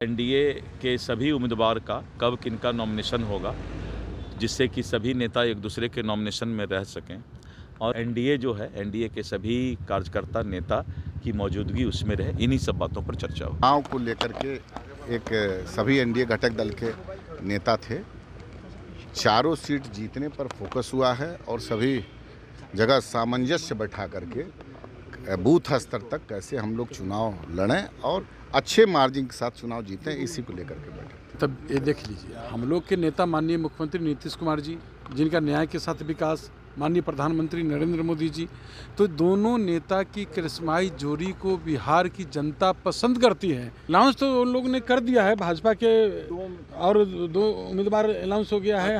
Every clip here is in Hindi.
एनडीए के सभी उम्मीदवार का कब किनका नॉमिनेशन होगा, जिससे कि सभी नेता एक दूसरे के नॉमिनेशन में रह सकें और एनडीए जो है, एनडीए के सभी कार्यकर्ता नेता की मौजूदगी उसमें रहे, इन्हीं सब बातों पर चर्चा हो। चुनाव को लेकर के एक सभी एनडीए घटक दल के नेता थे। चारों सीट जीतने पर फोकस हुआ है और सभी जगह सामंजस्य बैठा करके बूथ स्तर तक कैसे हम लोग चुनाव लड़ें और अच्छे मार्जिन के साथ चुनाव जीतें, इसी को लेकर के बैठे। तब ये देख लीजिए, हम लोग के नेता माननीय मुख्यमंत्री नीतीश कुमार जी, जिनका न्याय के साथ विकास, माननीय प्रधानमंत्री नरेंद्र मोदी जी, तो दोनों नेता की करिश्माई जोड़ी को बिहार की जनता पसंद करती है। अनाउंस तो उन लोगों ने कर दिया है, भाजपा के और दो उम्मीदवार अनाउंस हो गया है।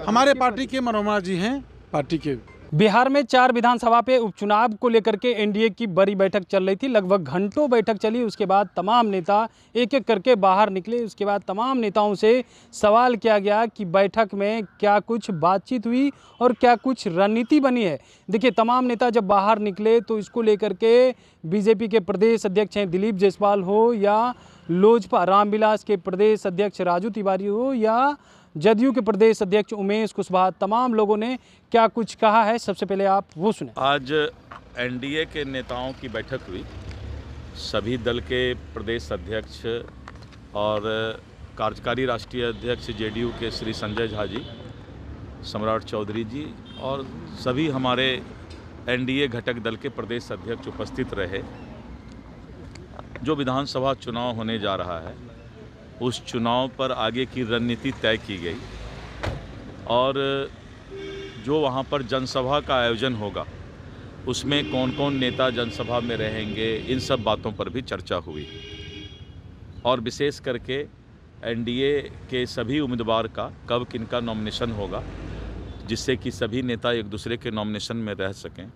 हमारे पार्टी के मनोरमा जी हैं, पार्टी के। बिहार में 4 विधानसभा पे उपचुनाव को लेकर के एनडीए की बड़ी बैठक चल रही थी। लगभग घंटों बैठक चली। उसके बाद तमाम नेता एक एक करके बाहर निकले। उसके बाद तमाम नेताओं से सवाल किया गया कि बैठक में क्या कुछ बातचीत हुई और क्या कुछ रणनीति बनी है। देखिए, तमाम नेता जब बाहर निकले तो इसको लेकर के बीजेपी के प्रदेश अध्यक्ष हैं दिलीप जायसवाल हो या लोजपा रामविलास के प्रदेश अध्यक्ष राजू तिवारी हो या जदयू के प्रदेश अध्यक्ष उमेश कुशवाहा, तमाम लोगों ने क्या कुछ कहा है, सबसे पहले आप वो सुने। आज एनडीए के नेताओं की बैठक हुई। सभी दल के प्रदेश अध्यक्ष और कार्यकारी राष्ट्रीय अध्यक्ष जेडीयू के श्री संजय झा जी, सम्राट चौधरी जी और सभी हमारे एनडीए घटक दल के प्रदेश अध्यक्ष उपस्थित रहे। जो विधानसभा चुनाव होने जा रहा है, उस चुनाव पर आगे की रणनीति तय की गई और जो वहाँ पर जनसभा का आयोजन होगा उसमें कौन कौन नेता जनसभा में रहेंगे, इन सब बातों पर भी चर्चा हुई और विशेष करके एनडीए के सभी उम्मीदवार का कब किनका नॉमिनेशन होगा, जिससे कि सभी नेता एक दूसरे के नॉमिनेशन में रह सकें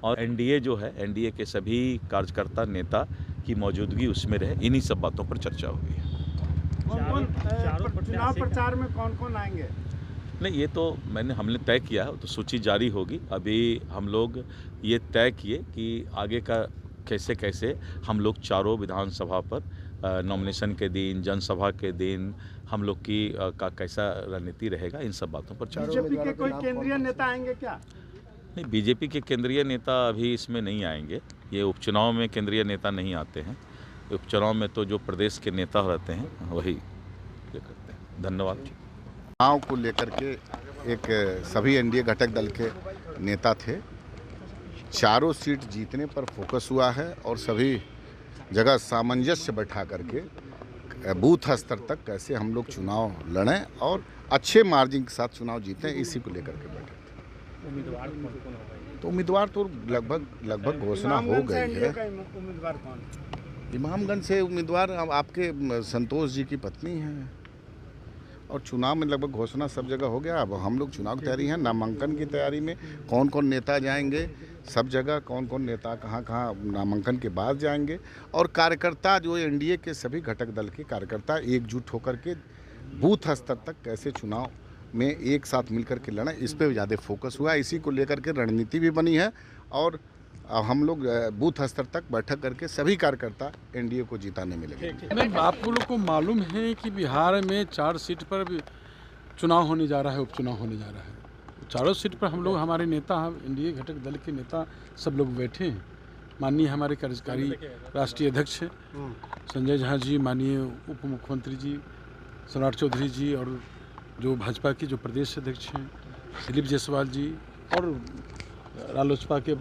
और एनडीए जो है, एनडीए के सभी कार्यकर्ता नेता की मौजूदगी उसमें रहे, इन्हीं सब बातों पर चर्चा हुई। चुनाव प्रचार में कौन कौन आएंगे? नहीं, ये तो हमने तय किया है, तो सूची जारी होगी। अभी हम लोग ये तय किए कि आगे का कैसे कैसे हम लोग चारों विधानसभा पर नॉमिनेशन के दिन, जनसभा के दिन हम लोग की का कैसा रणनीति रहेगा, इन सब बातों पर चर्चा। बीजेपी के कोई केंद्रीय नेता आएंगे क्या? नहीं, बीजेपी के केंद्रीय नेता अभी इसमें नहीं आएंगे। ये उपचुनाव में केंद्रीय नेता नहीं आते हैं। उपचुनाव में तो जो प्रदेश के नेता रहते हैं वही ये करते हैं। धन्यवाद। चुनाव को लेकर के एक सभी एनडीए घटक दल के नेता थे। चारों सीट जीतने पर फोकस हुआ है और सभी जगह सामंजस्य बैठा करके बूथ स्तर तक कैसे हम लोग चुनाव लड़ें और अच्छे मार्जिन के साथ चुनाव जीतें, इसी को लेकर के बैठे थे। तो उम्मीदवार तो लगभग घोषणा हो गई है। उम्मीदवार कौन? इमामगंज से उम्मीदवार आपके संतोष जी की पत्नी हैं और चुनाव में लगभग घोषणा सब जगह हो गया। अब हम लोग चुनाव की तैयारी है, नामांकन की तैयारी में कौन कौन नेता जाएंगे, सब जगह कौन कौन नेता कहाँ कहाँ नामांकन के बाद जाएंगे और कार्यकर्ता जो एनडीए के सभी घटक दल के कार्यकर्ता एकजुट होकर के बूथ स्तर तक कैसे चुनाव में एक साथ मिलकर के लड़ें, इस पर ज़्यादा फोकस हुआ। इसी को लेकर के रणनीति भी बनी है और हम लोग बूथ स्तर तक बैठक करके सभी कार्यकर्ता एनडीए को जिताने में लगे। नहीं, आप लोग को मालूम है कि बिहार में 4 सीट पर भी चुनाव होने जा रहा है, उपचुनाव होने जा रहा है। चारों सीट पर हम लोग, हमारे नेता, एनडीए घटक दल के नेता सब लोग बैठे हैं। माननीय हमारे कार्यकारी राष्ट्रीय अध्यक्ष संजय झा जी, माननीय उप मुख्यमंत्री जी सम्राट चौधरी जी और जो भाजपा के जो प्रदेश अध्यक्ष हैं दिलीप जायसवाल जी और रालोसपा के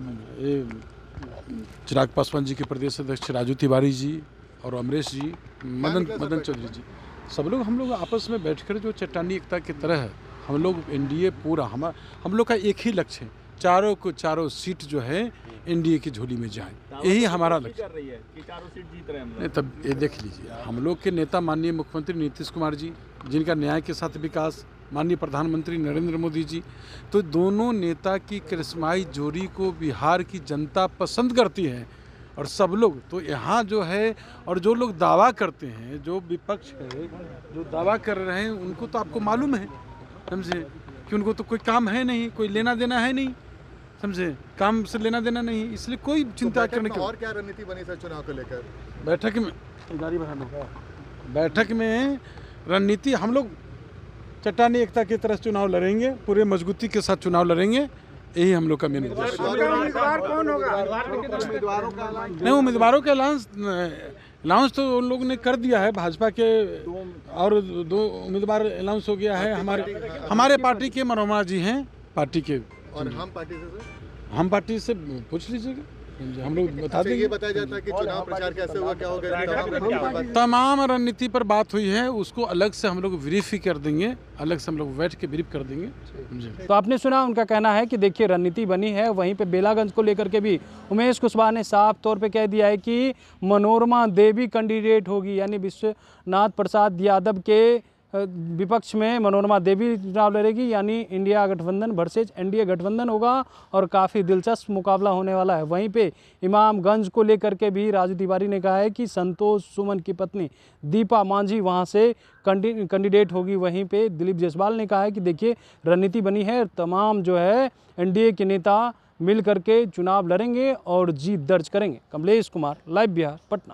चिराग पासवान जी के प्रदेश अध्यक्ष राजू तिवारी जी और अमरेश जी, मदन चौधरी जी, सब लोग हम लोग आपस में बैठकर जो चट्टानी एकता की तरह हम लोग एनडीए पूरा हम लोग का एक ही लक्ष्य है, चारों सीट जो है एनडीए की झोली में जाए, यही हमारा लक्ष्य है कि चारों सीट जीत रहे हैं। तब ये देख लीजिए, हम लोग के नेता माननीय मुख्यमंत्री नीतीश कुमार जी, जिनका न्याय के साथ विकास, माननीय प्रधानमंत्री नरेंद्र मोदी जी, तो दोनों नेता की करिश्माई जोड़ी को बिहार की जनता पसंद करती है और सब लोग तो यहाँ जो है, और जो लोग दावा करते हैं, जो विपक्ष है जो दावा कर रहे हैं, उनको तो आपको मालूम है, समझे, कि उनको तो कोई काम है नहीं, कोई लेना देना है नहीं, समझे, काम से लेना देना नहीं, इसलिए कोई चिंता करने की। और क्या रणनीति बनी सर चुनाव को लेकर? बैठक में गाड़ी बढ़ा दो। बैठक में रणनीति हम लोग चट्टानी एकता की तरह चुनाव लड़ेंगे, पूरे मजबूती के साथ चुनाव लड़ेंगे, यही हम लोग का मेन उद्देश्य है। उम्मीदवार कौन होगा? नहीं, उम्मीदवारों के अनाउंस तो उन लोगों ने कर दिया है, भाजपा के और 2 उम्मीदवार अनाउंस हो गया है। हमारे पार्टी के मनोरमा जी हैं, पार्टी के। और हम पार्टी से पूछ लीजिएगा, हम लोग बता देंगे। ये बताया जाता है कि चुनाव प्रचार कैसे हुआ, क्या होगा, तमाम रणनीति पर बात हुई है, उसको अलग से हम लोग ब्रीफ ही कर देंगे, अलग से हम लोग बैठ के ब्रीफ कर देंगे। तो आपने सुना, उनका कहना है कि देखिए रणनीति बनी है। वहीं पे बेलागंज को लेकर के भी उमेश कुशवाहा ने साफ तौर पे कह दिया है कि मनोरमा देवी कैंडिडेट होगी, यानी विश्वनाथ प्रसाद यादव के विपक्ष में मनोरमा देवी चुनाव लड़ेगी, यानी इंडिया गठबंधन वर्सेज एनडीए गठबंधन होगा और काफ़ी दिलचस्प मुकाबला होने वाला है। वहीं पे इमामगंज को लेकर के भी राजू तिवारी ने कहा है कि संतोष सुमन की पत्नी दीपा मांझी वहां से कैंडिडेट होगी। वहीं पे दिलीप जायसवाल ने कहा है कि देखिए रणनीति बनी है, तमाम जो है एनडीए के नेता मिल करके चुनाव लड़ेंगे और जीत दर्ज करेंगे। कमलेश कुमार, लाइव बिहार, पटना।